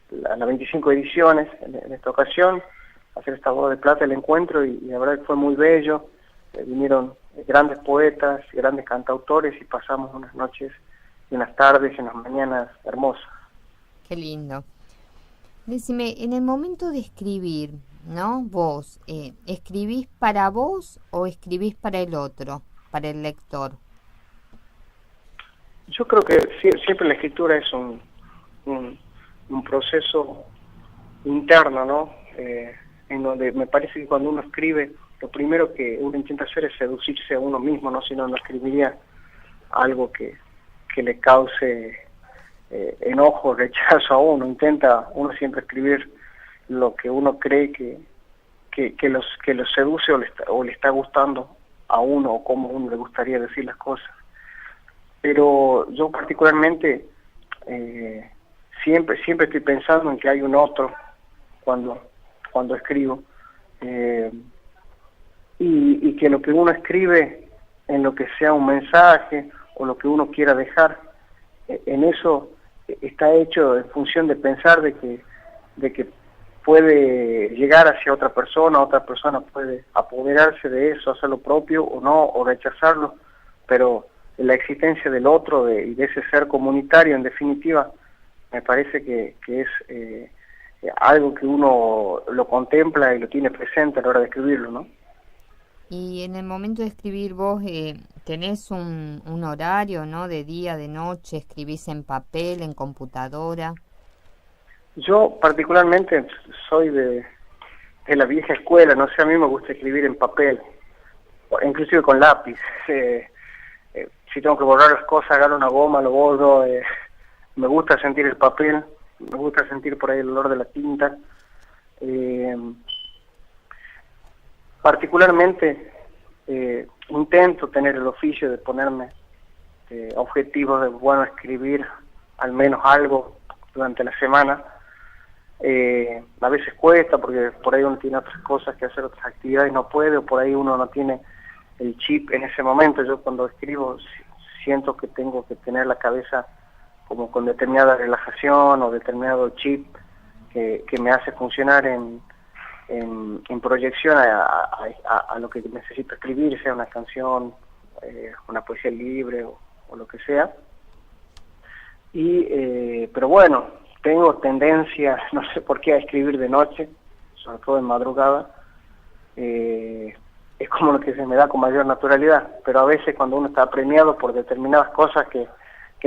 las 25 ediciones en esta ocasión, hacer esta boda de plata, el encuentro, y la verdad que fue muy bello. Vinieron grandes poetas, grandes cantautores y pasamos unas noches y unas tardes y unas mañanas hermosas. Qué lindo. Decime, en el momento de escribir, ¿no? Vos, ¿escribís para vos o escribís para el otro, para el lector? Yo creo que siempre la escritura es un proceso interno, ¿no? En donde me parece que cuando uno escribe, lo primero que uno intenta hacer es seducirse a uno mismo, ¿no? Si no, no escribiría algo que le cause enojo, rechazo a uno. Intenta uno siempre escribir lo que uno cree que los seduce o le está gustando a uno, o cómo uno le gustaría decir las cosas. Pero yo particularmente siempre estoy pensando en que hay un otro cuando escribo, y que lo que uno escribe, en lo que sea un mensaje o lo que uno quiera dejar, en eso está hecho en función de pensar de que puede llegar hacia otra persona puede apoderarse de eso, hacer lo propio o no, o rechazarlo, pero la existencia del otro y de ese ser comunitario, en definitiva, me parece que es algo que uno lo contempla y lo tiene presente a la hora de escribirlo, ¿no? Y en el momento de escribir vos, ¿tenés un horario, ¿no? De día, de noche, escribís en papel, en computadora? Yo particularmente soy de la vieja escuela, no sé, a mí me gusta escribir en papel, inclusive con lápiz. Si tengo que borrar las cosas, agarro una goma, lo borro. Me gusta sentir el papel, me gusta sentir por ahí el olor de la tinta. Particularmente intento tener el oficio de ponerme objetivos de, bueno, escribir al menos algo durante la semana. A veces cuesta porque por ahí uno tiene otras cosas que hacer, otras actividades, no puede, o por ahí uno no tiene el chip en ese momento. Yo cuando escribo siento que tengo que tener la cabeza como con determinada relajación o determinado chip que me hace funcionar en proyección a lo que necesito escribir, sea una canción, una poesía libre o lo que sea. Pero bueno, tengo tendencia, no sé por qué, a escribir de noche, sobre todo en madrugada. Es como lo que se me da con mayor naturalidad, pero a veces cuando uno está apremiado por determinadas cosas que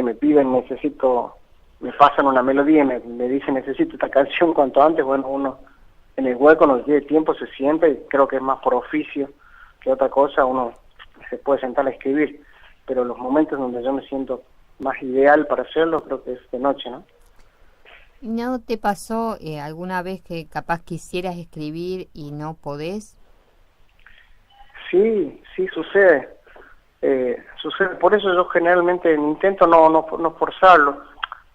me piden, me pasan una melodía y me dicen necesito esta canción cuanto antes, bueno, uno en el hueco nos lleve tiempo, se sienta, y creo que es más por oficio que otra cosa, uno se puede sentar a escribir, pero los momentos donde yo me siento más ideal para hacerlo creo que es de noche, ¿no? ¿No te pasó alguna vez que capaz quisieras escribir y no podés? Sí, sí, sucede. Sucede. Por eso yo generalmente intento no forzarlo.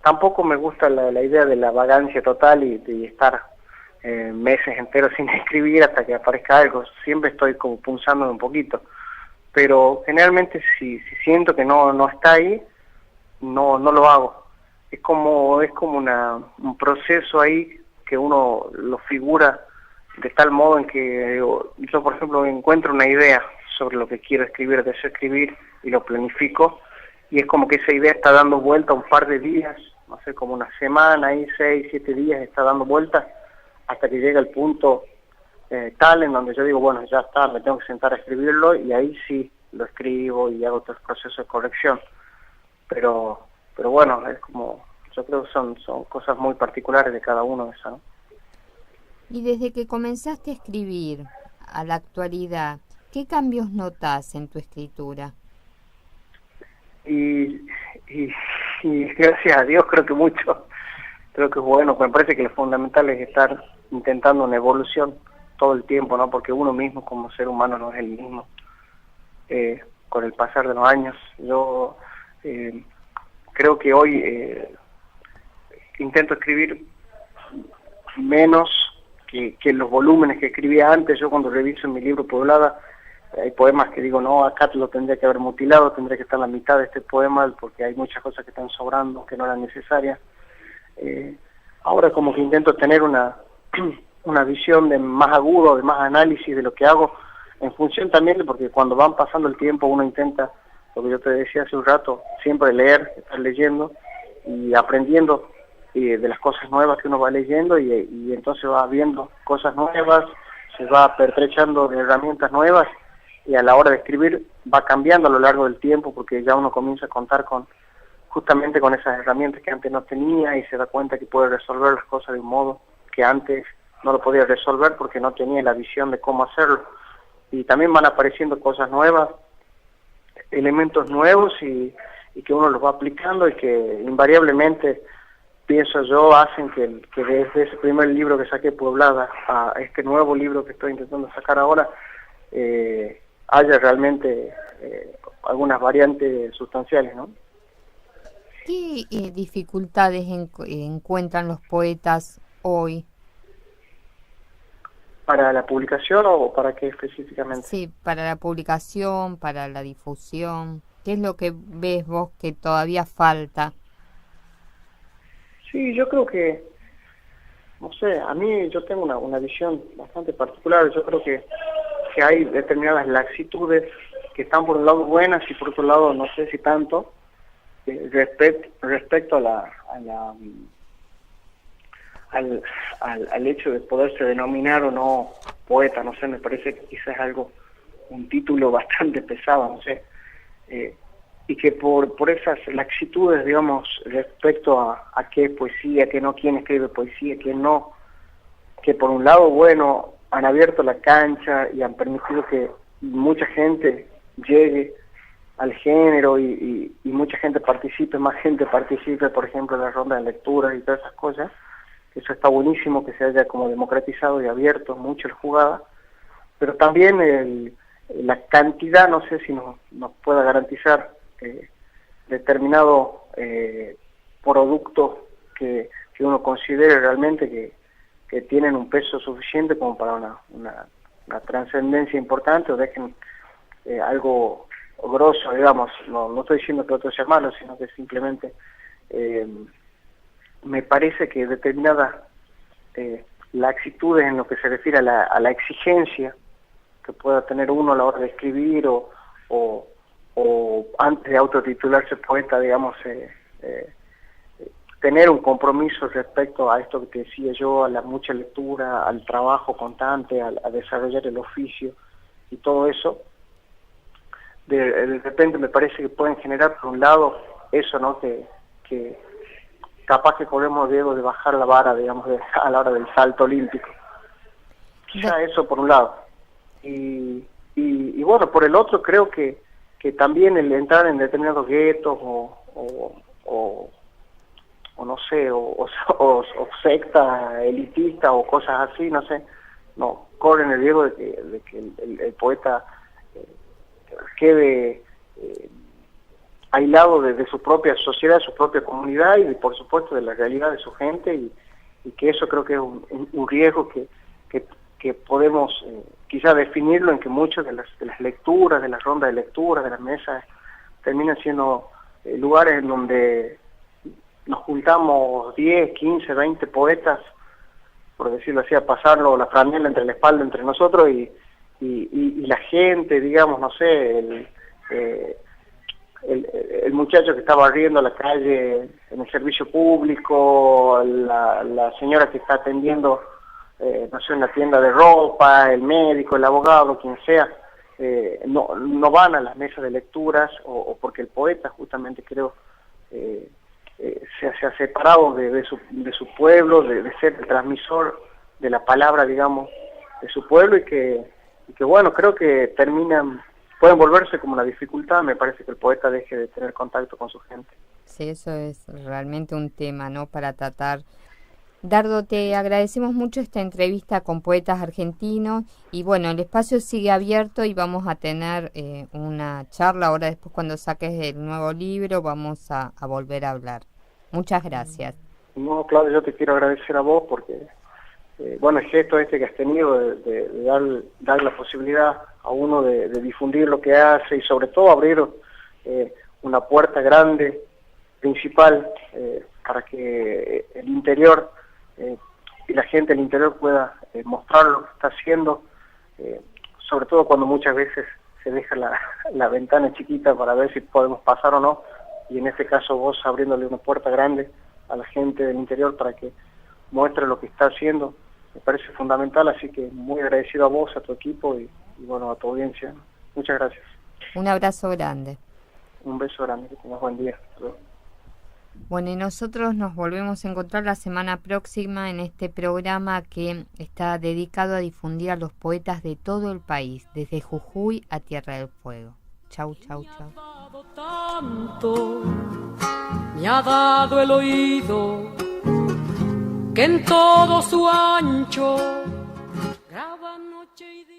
Tampoco me gusta la idea de la vagancia total y de estar meses enteros sin escribir hasta que aparezca algo. Siempre estoy como punzándome un poquito. Pero generalmente si siento que no está ahí, no lo hago. Es como un proceso ahí que uno lo figura de tal modo en que yo, por ejemplo, encuentro una idea sobre lo que quiero escribir, deseo escribir, y lo planifico, y es como que esa idea está dando vuelta un par de días, no sé, como una semana, ahí 6, 7 días está dando vueltas, hasta que llega el punto tal en donde yo digo, bueno, ya está, me tengo que sentar a escribirlo, y ahí sí lo escribo y hago todo el proceso de corrección. Pero bueno, es como, yo creo que son cosas muy particulares de cada uno de eso, ¿no? Y desde que comenzaste a escribir a la actualidad, ¿qué cambios notas en tu escritura? Y gracias a Dios creo que mucho. Creo que es bueno, me parece que lo fundamental es estar intentando una evolución todo el tiempo, ¿no? Porque uno mismo como ser humano no es el mismo. Con el pasar de los años, yo creo que hoy intento escribir menos que los volúmenes que escribía antes. Yo cuando reviso en mi libro Pueblada, hay poemas que digo, no, acá lo tendría que haber mutilado, tendría que estar la mitad de este poema, porque hay muchas cosas que están sobrando, que no eran necesarias. Ahora como que intento tener una visión de más agudo, de más análisis de lo que hago, en función también de, porque cuando van pasando el tiempo uno intenta, lo que yo te decía hace un rato, siempre leer, estar leyendo y aprendiendo de las cosas nuevas que uno va leyendo, y entonces va viendo cosas nuevas, se va pertrechando de herramientas nuevas, y a la hora de escribir va cambiando a lo largo del tiempo, porque ya uno comienza a contar justamente con esas herramientas que antes no tenía, y se da cuenta que puede resolver las cosas de un modo que antes no lo podía resolver porque no tenía la visión de cómo hacerlo. Y también van apareciendo cosas nuevas, elementos nuevos, y que uno los va aplicando, y que invariablemente, pienso yo, hacen que desde ese primer libro que saqué, Pueblada, a este nuevo libro que estoy intentando sacar ahora, haya realmente algunas variantes sustanciales, ¿no? ¿Qué dificultades encuentran los poetas hoy? ¿Para la publicación o para qué específicamente? Sí, para la publicación, para la difusión. ¿Qué es lo que ves vos que todavía falta? Sí, yo creo que, no sé, a mí yo tengo una visión bastante particular. Yo creo que hay determinadas laxitudes que están por un lado buenas y por otro lado no sé si tanto, respecto al hecho de poderse denominar o no poeta. No sé, me parece que quizás es un título bastante pesado, no sé, y que por esas laxitudes, digamos, respecto a qué es poesía, qué no, quién escribe poesía, quién no, que por un lado, bueno, han abierto la cancha y han permitido que mucha gente llegue al género y mucha gente participe, más gente participe, por ejemplo, en la ronda de lectura y todas esas cosas. Eso está buenísimo, que se haya como democratizado y abierto mucho la jugada, pero también la cantidad, no sé si nos pueda garantizar determinado producto que uno considere realmente que tienen un peso suficiente como para una trascendencia importante, o dejen algo grosso, digamos. No estoy diciendo que otro sea malo, sino que simplemente me parece que determinadas laxitudes en lo que se refiere a la exigencia que pueda tener uno a la hora de escribir o antes de autotitularse poeta, digamos, tener un compromiso respecto a esto que te decía yo, a la mucha lectura, al trabajo constante, a desarrollar el oficio y todo eso. De repente me parece que pueden generar, por un lado, eso, ¿no? Que capaz que corremos riesgo de bajar la vara, digamos, a la hora del salto olímpico. Quizá eso por un lado. Y bueno, por el otro creo que también el entrar en determinados guetos o no sé, o secta elitista o cosas así, no sé, no corren el riesgo de que el poeta quede aislado de su propia sociedad, de su propia comunidad y por supuesto de la realidad de su gente, y que eso creo que es un riesgo que podemos quizás definirlo en que muchas de las lecturas, de las rondas de lectura, de las mesas, terminan siendo lugares en donde nos juntamos 10, 15, 20 poetas, por decirlo así, a pasarlo la franela entre la espalda entre nosotros y la gente, digamos, no sé, el muchacho que está barriendo la calle en el servicio público, la señora que está atendiendo, no sé, en la tienda de ropa, el médico, el abogado, quien sea, no van a las mesas de lecturas, o porque el poeta justamente creo se ha separado de su pueblo, de ser el transmisor de la palabra, digamos, de su pueblo, y que bueno, creo que pueden volverse como una dificultad. Me parece que el poeta deje de tener contacto con su gente. Sí, eso es realmente un tema, ¿no?, para tratar. Dardo, te agradecemos mucho esta entrevista con poetas argentinos, y bueno, el espacio sigue abierto y vamos a tener una charla ahora después cuando saques el nuevo libro, vamos a volver a hablar. Muchas gracias. No, Claudia, yo te quiero agradecer a vos porque, bueno, el gesto que has tenido de dar la posibilidad a uno de difundir lo que hace y sobre todo abrir una puerta grande, principal, para que el interior y la gente del interior pueda mostrar lo que está haciendo, sobre todo cuando muchas veces se deja la ventana chiquita para ver si podemos pasar o no, y en este caso vos abriéndole una puerta grande a la gente del interior para que muestre lo que está haciendo, me parece fundamental, así que muy agradecido a vos, a tu equipo y bueno, a tu audiencia. Muchas gracias. Un abrazo grande. Un beso grande, que tengas buen día. Hasta luego. Bueno, y nosotros nos volvemos a encontrar la semana próxima en este programa que está dedicado a difundir a los poetas de todo el país, desde Jujuy a Tierra del Fuego. Chau, chau, chau. Tanto me ha dado el oído que en todo su ancho graba noche y día.